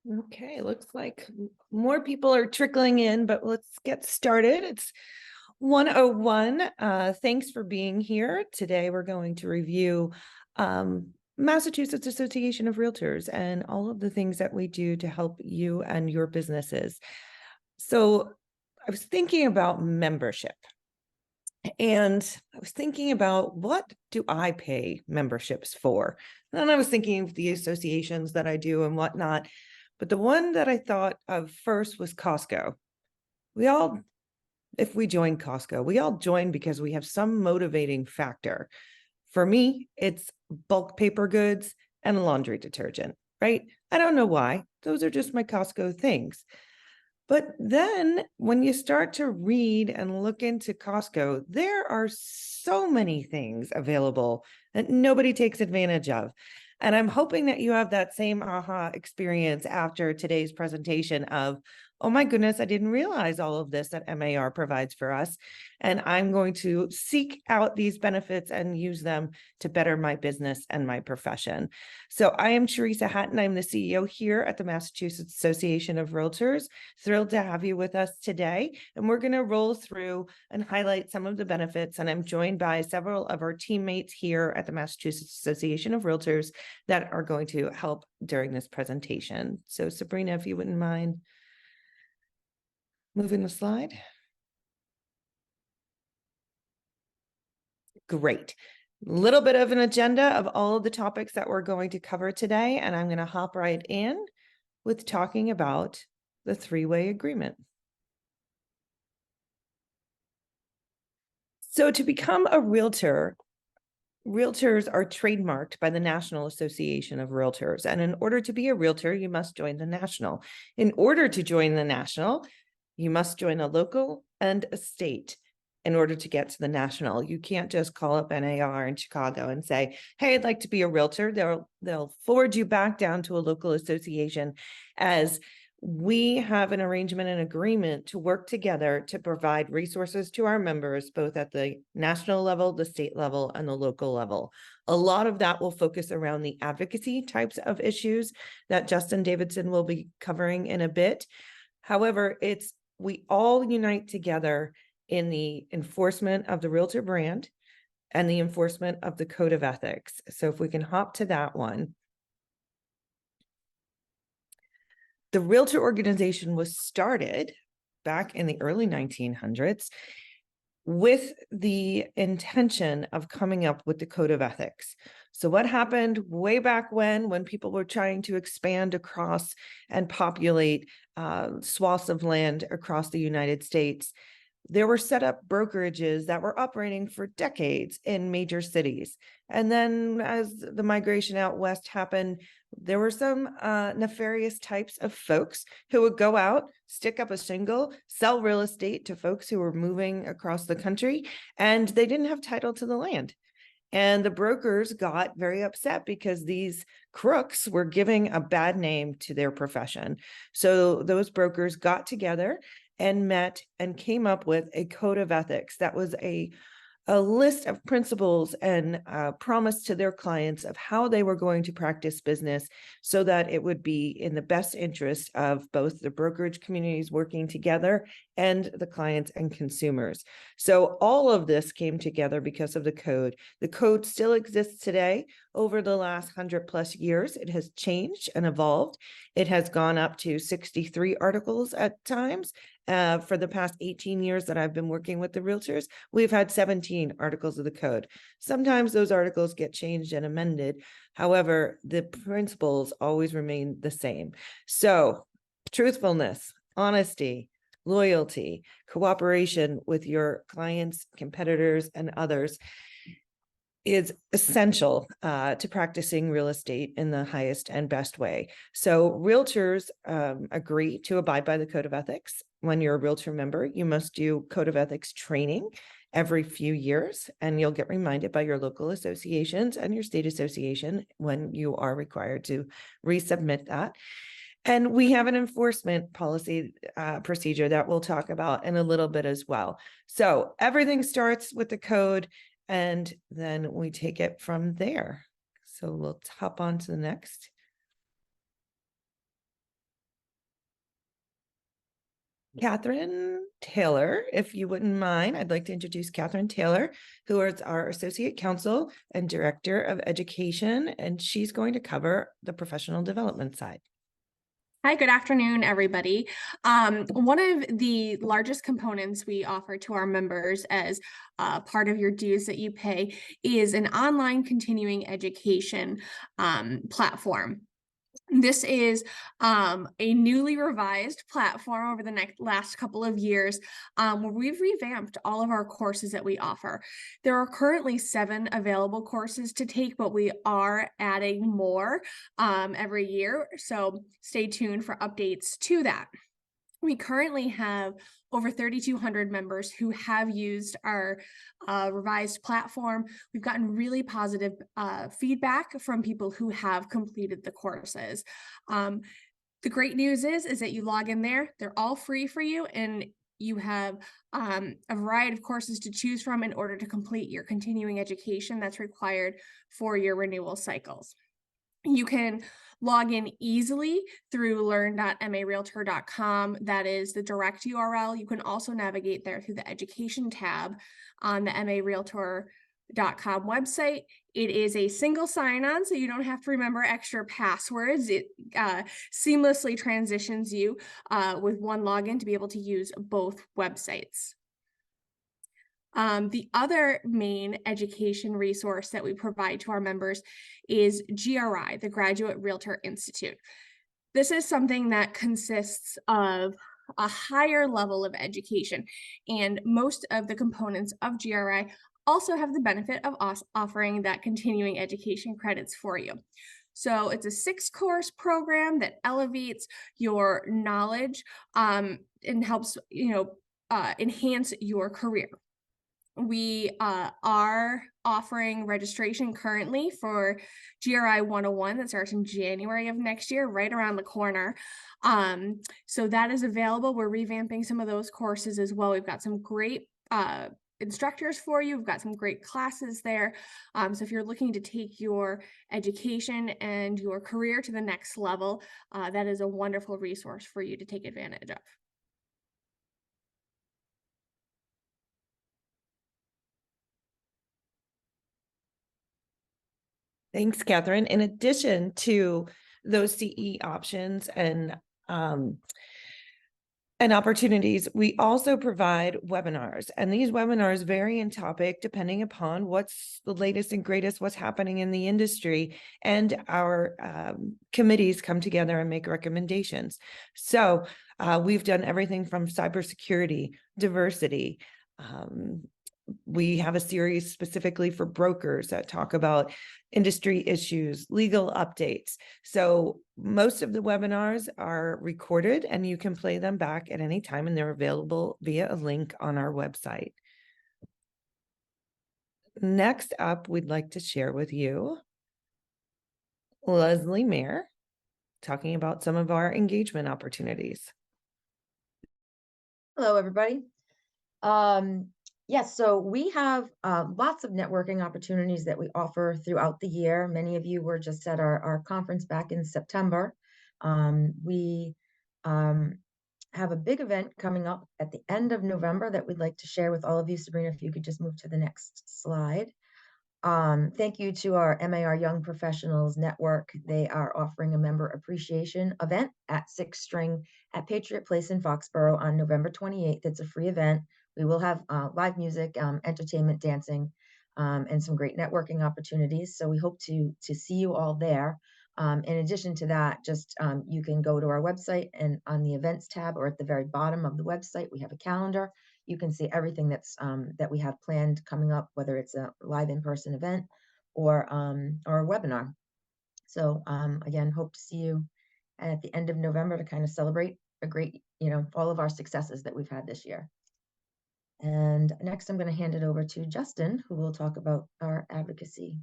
Okay, looks like more people are trickling in, but let's get started. It's 101. Thanks for being here. Today we're going to review Massachusetts Association of Realtors and all of the things that we do to help you and your businesses. So I was thinking about membership, and I was thinking about, what do I pay memberships for? And then I was thinking of the associations that I do and whatnot. But the one that I thought of first was Costco. We all, if we join Costco, we all join because we have some motivating factor. For me, it's bulk paper goods and laundry detergent, right? I don't know why. Those are just my Costco things. But then when you start to read and look into Costco, there are so many things available that nobody takes advantage of. And I'm hoping that you have that same aha experience after today's presentation of, oh my goodness, I didn't realize all of this that MAR provides for us. And I'm going to seek out these benefits and use them to better my business and my profession. So I am Teresa Hatton. I'm the CEO here at the Massachusetts Association of Realtors. Thrilled to have you with us today. And we're going to roll through and highlight some of the benefits. And I'm joined by several of our teammates here at the Massachusetts Association of Realtors that are going to help during this presentation. So Sabrina, if you wouldn't mind moving the slide. Great. Little bit of an agenda of all of the topics that we're going to cover today. And I'm going to hop right in with talking about the three-way agreement. So to become a realtor, realtors are trademarked by the National Association of Realtors. And in order to be a realtor, you must join the national. In order to join the national, you must join a local and a state in order to get to the national. You can't just call up NAR in Chicago and say, hey, I'd like to be a realtor. They'll forward you back down to a local association, as we have an arrangement and agreement to work together to provide resources to our members, both at the national level, the state level, and the local level. A lot of that will focus around the advocacy types of issues that Justin Davidson will be covering in a bit. However, we all unite together in the enforcement of the realtor brand and the enforcement of the code of ethics. So if we can hop to that one. The realtor organization was started back in the early 1900s with the intention of coming up with the code of ethics. So what happened way back when people were trying to expand across and populate swaths of land across the United States, there were set up brokerages that were operating for decades in major cities. And then as the migration out west happened, there were some nefarious types of folks who would go out, stick up a shingle, sell real estate to folks who were moving across the country, and they didn't have title to the land. And the brokers got very upset because these crooks were giving a bad name to their profession. So those brokers got together and met and came up with a code of ethics that was a list of principles and promise to their clients of how they were going to practice business so that it would be in the best interest of both the brokerage communities working together and the clients and consumers. So all of this came together because of the code. The code still exists today. Over the last 100+ years, it has changed and evolved. It has gone up to 63 articles at times. For the past 18 years that I've been working with the realtors, we've had 17 articles of the code. Sometimes those articles get changed and amended. However, the principles always remain the same. So truthfulness, honesty, loyalty, cooperation with your clients, competitors, and others is essential to practicing real estate in the highest and best way. So realtors agree to abide by the code of ethics. When you're a realtor member, you must do code of ethics training every few years, and you'll get reminded by your local associations and your state association when you are required to resubmit that. And we have an enforcement policy procedure that we'll talk about in a little bit as well. So everything starts with the code, and then we take it from there. So we'll hop on to the next. Catherine Taylor, if you wouldn't mind, I'd like to introduce Catherine Taylor, who is our Associate Counsel and Director of Education, and she's going to cover the professional development side. Hi, good afternoon, everybody. One of the largest components we offer to our members as part of your dues that you pay is an online continuing education platform. This is a newly revised platform over the last couple of years where we've revamped all of our courses that we offer. There are currently 7 available courses to take, but we are adding more every year. So stay tuned for updates to that. We currently have over 3,200 members who have used our revised platform. We've gotten really positive feedback from people who have completed the courses. The great news is that you log in there, they're all free for you, and you have a variety of courses to choose from in order to complete your continuing education that's required for your renewal cycles. You can log in easily through learn.marealtor.com. That is the direct URL. You can also navigate there through the education tab on the marealtor.com website. It is a single sign-on, so you don't have to remember extra passwords. It seamlessly transitions you with one login to be able to use both websites. The other main education resource that we provide to our members is GRI, the Graduate Realtor Institute. This is something that consists of a higher level of education, and most of the components of GRI also have the benefit of us offering that continuing education credits for you. So it's a 6-course program that elevates your knowledge and helps enhance your career. We are offering registration currently for GRI 101 that starts in January of next year, right around the corner. So that is available. We're revamping some of those courses as well. We've got some great instructors for you. We've got some great classes there. So if you're looking to take your education and your career to the next level, that is a wonderful resource for you to take advantage of. Thanks, Catherine. In addition to those CE options and opportunities, we also provide webinars, and these webinars vary in topic depending upon what's the latest and greatest, what's happening in the industry, and our committees come together and make recommendations. So we've done everything from cybersecurity, diversity. We have a series specifically for brokers that talk about industry issues, legal updates. So most of the webinars are recorded and you can play them back at any time, and they're available via a link on our website. Next up, we'd like to share with you Leslie Mayer talking about some of our engagement opportunities. Hello, everybody. Yes, so we have lots of networking opportunities that we offer throughout the year. Many of you were just at our conference back in September. We have a big event coming up at the end of November that we'd like to share with all of you. Sabrina, if you could just move to the next slide. Thank you to our MAR Young Professionals Network. They are offering a member appreciation event at Sixth String at Patriot Place in Foxborough on November 28th. It's a free event. We will have live music, entertainment, dancing, and some great networking opportunities. So we hope to see you all there. In addition to that, just you can go to our website, and on the events tab or at the very bottom of the website, we have a calendar. You can see everything that's that we have planned coming up, whether it's a live in-person event or a webinar. So again, hope to see you at the end of November to kind of celebrate a great, all of our successes that we've had this year. And next, I'm going to hand it over to Justin, who will talk about our advocacy.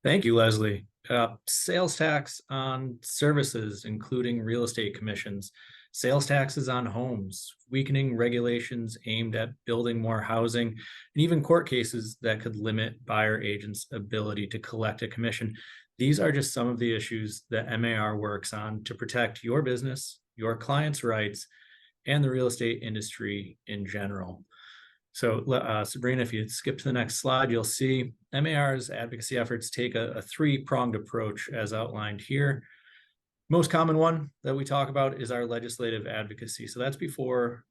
Thank you, Leslie. Sales tax on services, including real estate commissions, sales taxes on homes, weakening regulations aimed at building more housing, and even court cases that could limit buyer agents' ability to collect a commission. These are just some of the issues that MAR works on to protect your business, your clients' rights, and the real estate industry in general. So Sabrina, if you skip to the next slide, you'll see MAR's advocacy efforts take a three-pronged approach as outlined here. Most common one that we talk about is our legislative advocacy. So that's before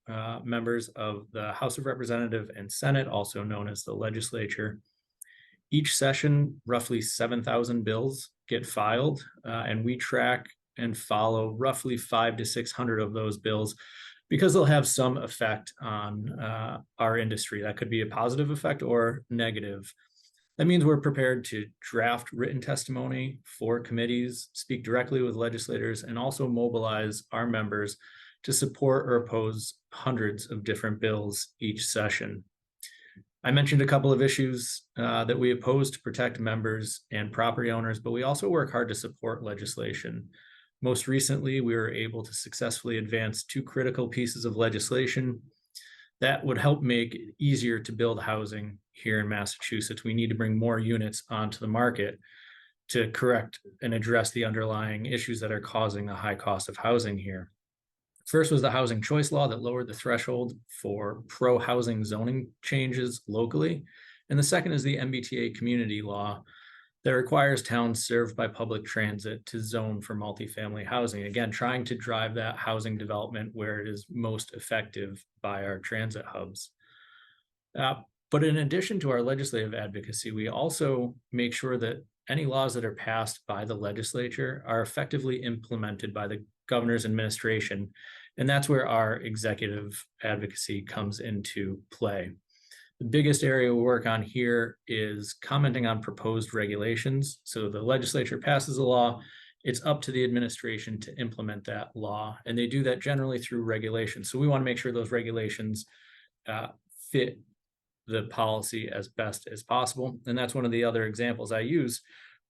members of the House of Representatives and Senate, also known as the legislature. Each session, roughly 7,000 bills get filed, and we track and follow roughly 500 to 600 of those bills because they'll have some effect on our industry. That could be a positive effect or negative. That means we're prepared to draft written testimony for committees, speak directly with legislators, and also mobilize our members to support or oppose hundreds of different bills each session. I mentioned a couple of issues that we oppose to protect members and property owners, but we also work hard to support legislation. Most recently, we were able to successfully advance two critical pieces of legislation that would help make it easier to build housing here in Massachusetts. We need to bring more units onto the market to correct and address the underlying issues that are causing the high cost of housing here. First was the housing choice law that lowered the threshold for pro-housing zoning changes locally. And the second is the MBTA community law that requires towns served by public transit to zone for multifamily housing. Again, trying to drive that housing development where it is most effective by our transit hubs. But in addition to our legislative advocacy, we also make sure that any laws that are passed by the legislature are effectively implemented by the governor's administration. And that's where our executive advocacy comes into play. The biggest area we work on here is commenting on proposed regulations. So the legislature passes a law, it's up to the administration to implement that law. And they do that generally through regulations. So we want to make sure those regulations fit the policy as best as possible. And that's one of the other examples I use.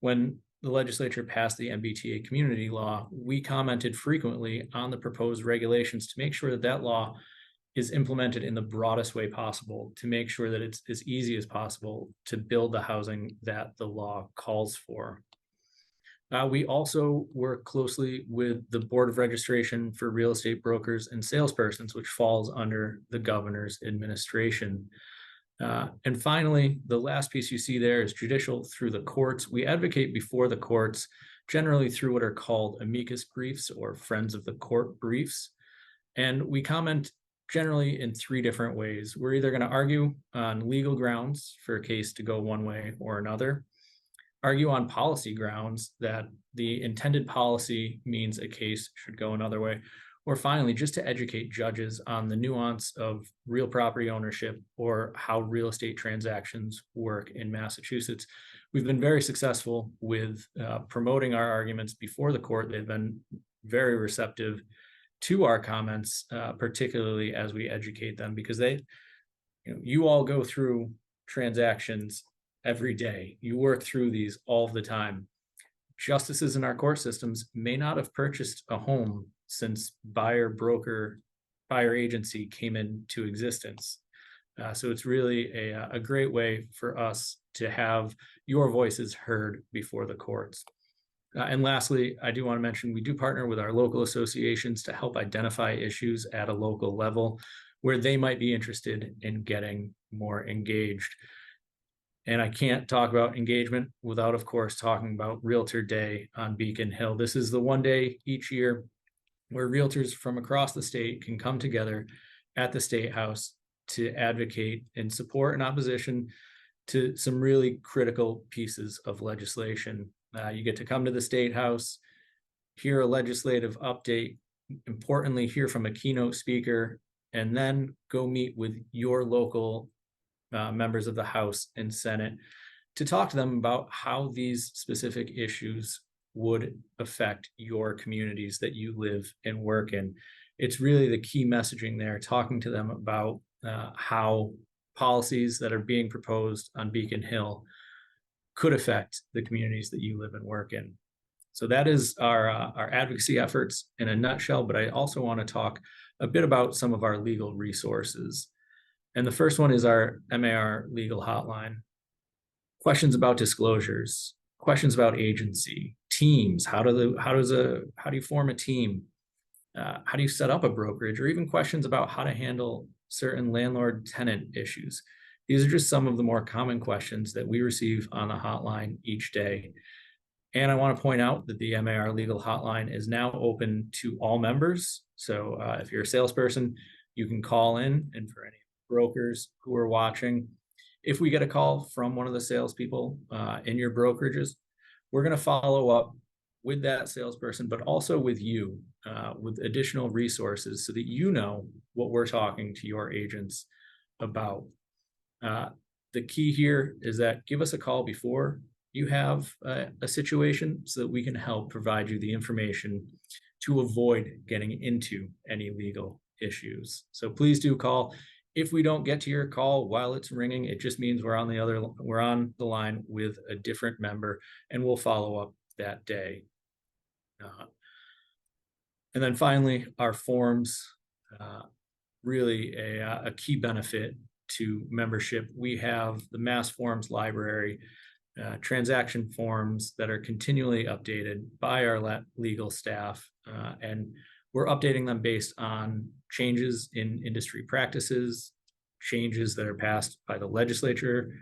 When the legislature passed the MBTA community law, we commented frequently on the proposed regulations to make sure that that law is implemented in the broadest way possible, to make sure that it's as easy as possible to build the housing that the law calls for. We also work closely with the Board of Registration for Real Estate Brokers and Salespersons, which falls under the governor's administration. And finally, the last piece you see there is judicial through the courts. We advocate before the courts, generally through what are called amicus briefs or friends of the court briefs. And we comment generally in three different ways. We're either going to argue on legal grounds for a case to go one way or another, argue on policy grounds that the intended policy means a case should go another way, or finally, just to educate judges on the nuance of real property ownership or how real estate transactions work in Massachusetts. We've been very successful with promoting our arguments before the court. They've been very receptive to our comments, particularly as we educate them, because you all go through transactions every day. You work through these all the time. Justices in our court systems may not have purchased a home since buyer agency came into existence. So it's really a great way for us to have your voices heard before the courts. And lastly, I do want to mention, we do partner with our local associations to help identify issues at a local level where they might be interested in getting more engaged. And I can't talk about engagement without, of course, talking about Realtor Day on Beacon Hill. This is the one day each year where realtors from across the state can come together at the State House to advocate in support and opposition to some really critical pieces of legislation. You get to come to the State House, hear a legislative update, importantly, hear from a keynote speaker, and then go meet with your local members of the House and Senate to talk to them about how these specific issues would affect your communities that you live and work in. It's really the key messaging there, talking to them about how policies that are being proposed on Beacon Hill could affect the communities that you live and work in. So that is our advocacy efforts in a nutshell, but I also want to talk a bit about some of our legal resources. And the first one is our MAR legal hotline. Questions about disclosures, questions about agency, teams, how do you form a team? how do you set up a brokerage, or even questions about how to handle certain landlord-tenant issues. These are just some of the more common questions that we receive on the hotline each day. And I want to point out that the MAR Legal Hotline is now open to all members. So if you're a salesperson, you can call in, and for any brokers who are watching, if we get a call from one of the salespeople in your brokerages, we're going to follow up with that salesperson, but also with you, with additional resources so that you know what we're talking to your agents about. The key here is that give us a call before you have a situation so that we can help provide you the information to avoid getting into any legal issues. So please do call. If we don't get to your call while it's ringing, it just means we're on the line with a different member, and we'll follow up that day. And then finally, our forms, really a key benefit to membership. We have the Mass Forms library, transaction forms that are continually updated by our legal staff, and we're updating them based on changes in industry practices, changes that are passed by the legislature.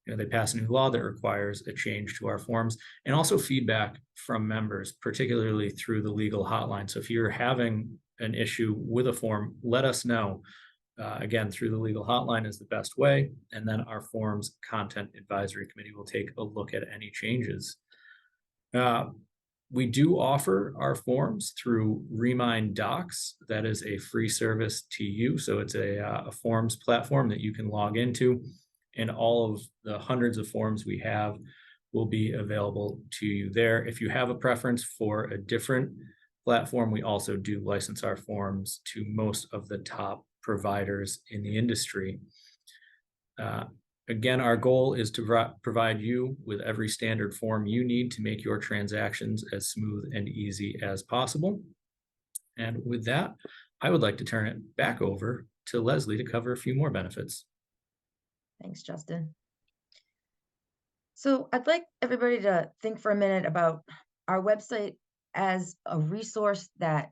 They pass a new law that requires a change to our forms, and also feedback from members, particularly through the legal hotline. So if you're having an issue with a form, let us know. Again, through the legal hotline is the best way. And then our forms content advisory committee will take a look at any changes. We do offer our forms through Remind Docs. That is a free service to you. So it's a forms platform that you can log into, and all of the hundreds of forms we have will be available to you there. If you have a preference for a different platform, we also do license our forms to most of the top providers in the industry. Again, our goal is to provide you with every standard form you need to make your transactions as smooth and easy as possible. And with that, I would like to turn it back over to Leslie to cover a few more benefits. Thanks, Justin. So I'd like everybody to think for a minute about our website as a resource that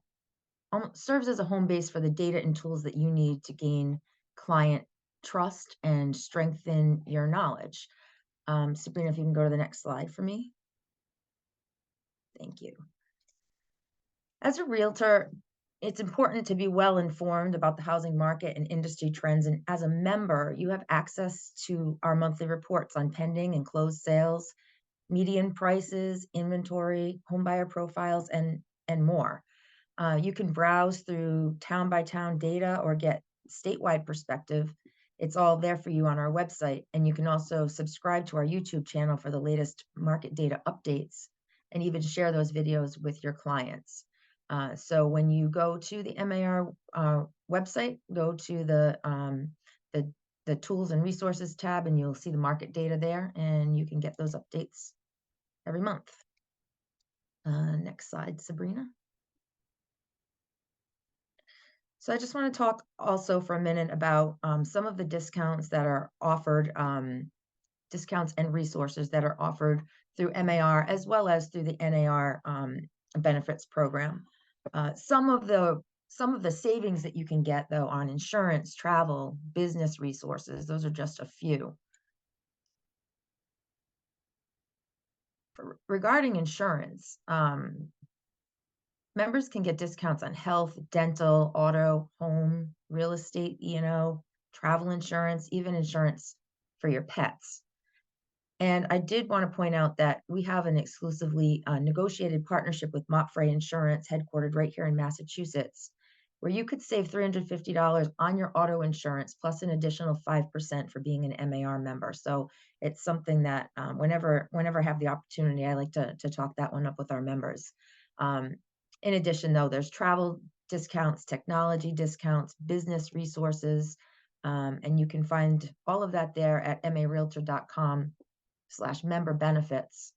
serves as a home base for the data and tools that you need to gain client trust and strengthen your knowledge. Sabrina, if you can go to the next slide for me. Thank you. As a realtor, it's important to be well informed about the housing market and industry trends. And as a member, you have access to our monthly reports on pending and closed sales, median prices, inventory, home buyer profiles, and more. You can browse through town by town data or get statewide perspective. It's all there for you on our website. And you can also subscribe to our YouTube channel for the latest market data updates, and even share those videos with your clients. So when you go to the MAR website, go to the tools and resources tab, and you'll see the market data there, and you can get those updates every month. Next slide, Sabrina. So I just want to talk also for a minute about some of the discounts that are offered, discounts and resources that are offered through MAR, as well as through the NAR benefits program. Some of the savings that you can get, though, on insurance, travel, business resources, those are just a few. Regarding insurance, members can get discounts on health, dental, auto, home, real estate, E&O, travel insurance, even insurance for your pets. And I did want to point out that we have an exclusively negotiated partnership with Mopfre Insurance, headquartered right here in Massachusetts, where you could save $350 on your auto insurance, plus an additional 5% for being an MAR member. So it's something that whenever I have the opportunity, I like to talk that one up with our members. In addition, though, there's travel discounts, technology discounts, business resources, and you can find all of that there at marealtor.com/member benefits.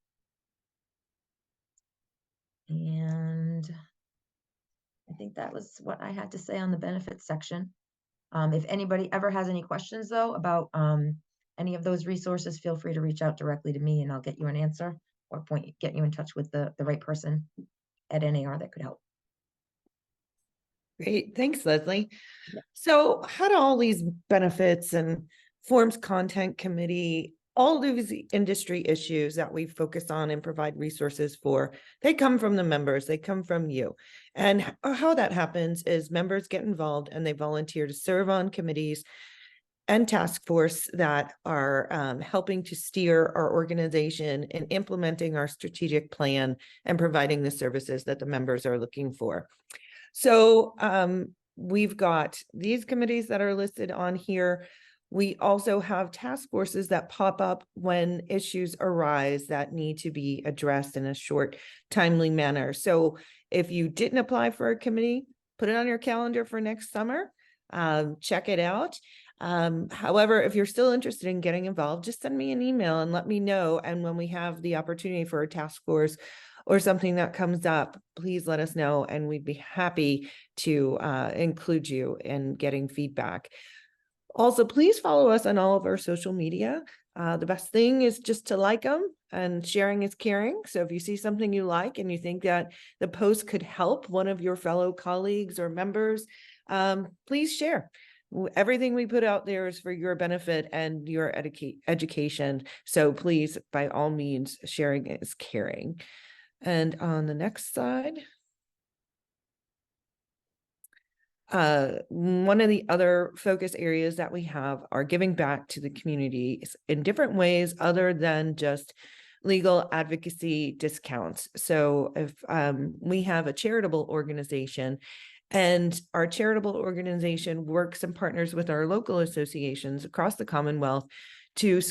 And I think that was what I had to say on the benefits section. If anybody ever has any questions, though, about any of those resources, feel free to reach out directly to me, and I'll get you an answer or get you in touch with the right person at NAR that could help. Great, thanks, Leslie. Yeah. So how do all these benefits and forms content committee, all these industry issues that we focus on and provide resources for, they come from the members, they come from you. And how that happens is members get involved and they volunteer to serve on committees and task force that are helping to steer our organization in implementing our strategic plan and providing the services that the members are looking for. So we've got these committees that are listed on here. We also have task forces that pop up when issues arise that need to be addressed in a short, timely manner. So if you didn't apply for a committee, put it on your calendar for next summer. Check it out. However, if you're still interested in getting involved, just send me an email and let me know. And when we have the opportunity for a task force or something that comes up, please let us know and we'd be happy to include you in getting feedback. Also, please follow us on all of our social media. The best thing is just to like them, and sharing is caring. So if you see something you like and you think that the post could help one of your fellow colleagues or members, please share. Everything we put out there is for your benefit and your education. So please, by all means, sharing is caring. And on the next slide, one of the other focus areas that we have are giving back to the community in different ways other than just legal advocacy discounts. So if we have a charitable organization, and our charitable organization works and partners with our local associations across the Commonwealth to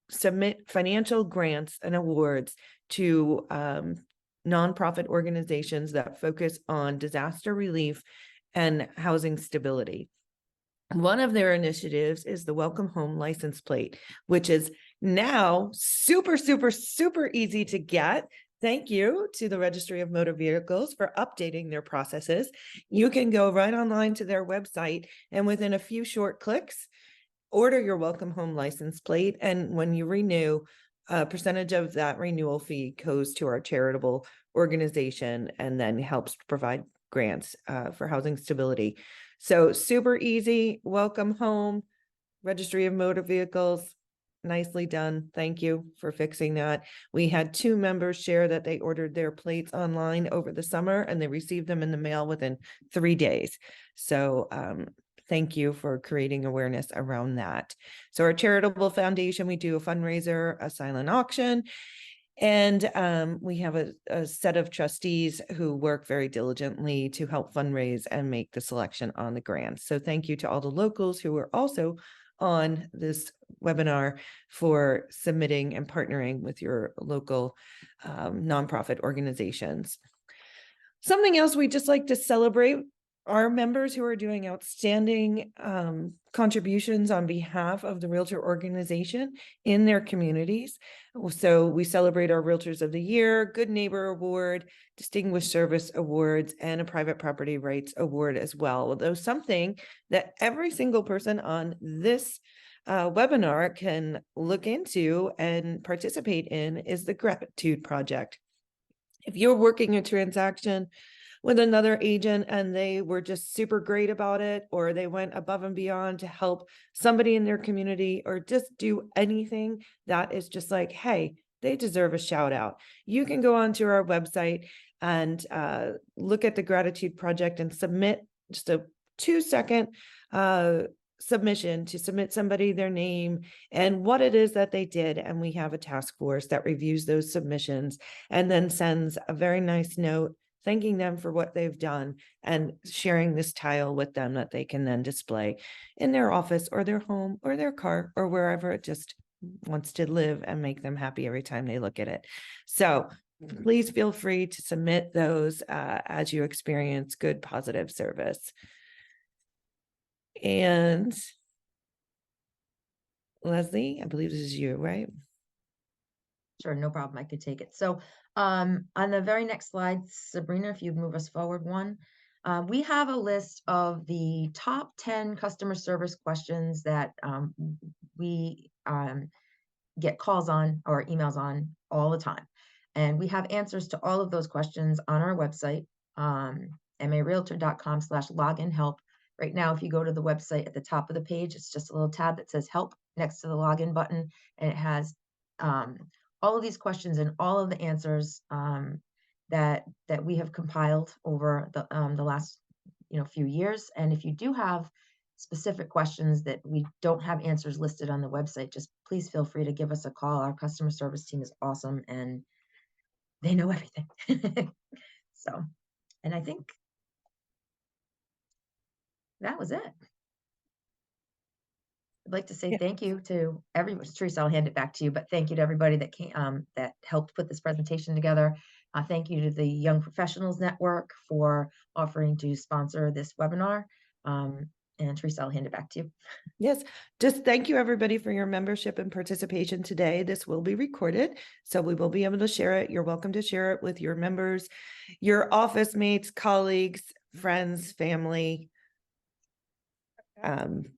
submit financial grants and awards to nonprofit organizations that focus on disaster relief and housing stability. One of their initiatives is the Welcome Home license plate, which is now super, super, super easy to get. Thank you to the Registry of Motor Vehicles for updating their processes. You can go right online to their website and within a few short clicks, order your Welcome Home license plate. And when you renew, a percentage of that renewal fee goes to our charitable organization and then helps provide grants for housing stability. So super easy. Welcome Home, Registry of Motor Vehicles. Nicely done. Thank you for fixing that. We had 2 members share that they ordered their plates online over the summer and they received them in the mail within 3 days. So thank you for creating awareness around that. So our charitable foundation, we do a fundraiser, a silent auction, and we have a set of trustees who work very diligently to help fundraise and make the selection on the grants. So thank you to all the locals who are also on this webinar for submitting and partnering with your local nonprofit organizations. Something else we just like to celebrate our members who are doing outstanding contributions on behalf of the Realtor organization in their communities. So we celebrate our Realtors of the Year, Good Neighbor Award, Distinguished Service Awards, and a Private Property Rights Award as well. Although something that every single person on this webinar can look into and participate in is the Gratitude Project. If you're working a transaction with another agent and they were just super great about it, or they went above and beyond to help somebody in their community, or just do anything that is just like, hey, they deserve a shout out. You can go onto our website and look at the Gratitude Project and submit just a 2-second submission to submit somebody their name and what it is that they did. And we have a task force that reviews those submissions and then sends a very nice note thanking them for what they've done and sharing this tile with them that they can then display in their office or their home or their car or wherever it just wants to live and make them happy every time they look at it. So please feel free to submit those as you experience good, positive service. And Leslie, I believe this is you, right? Sure, no problem. I could take it. So on the very next slide, Sabrina, if you'd move us forward one, we have a list of the top 10 customer service questions that we get calls on or emails on all the time. And we have answers to all of those questions on our website. marealtor.com/login help. Right now, if you go to the website at the top of the page, it's just a little tab that says help next to the login button, and it has all of these questions and all of the answers that we have compiled over the last few years. And if you do have specific questions that we don't have answers listed on the website, just please feel free to give us a call. Our customer service team is awesome and they know everything. So, and I think that was it. I'd like to say Yeah. thank you to everyone. Teresa, I'll hand it back to you, but thank you to everybody that came, that helped put this presentation together. Thank you to the Young Professionals Network for offering to sponsor this webinar. And Teresa, I'll hand it back to you. Yes, just thank you everybody for your membership and participation today. This will be recorded, so we will be able to share it. You're welcome to share it with your members, your office mates, colleagues, friends, family.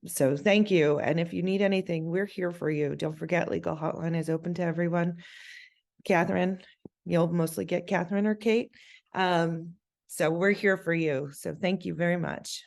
So thank you. And if you need anything, we're here for you. Don't forget, Legal Hotline is open to everyone. Catherine, you'll mostly get Catherine or Kate. So we're here for you. So thank you very much.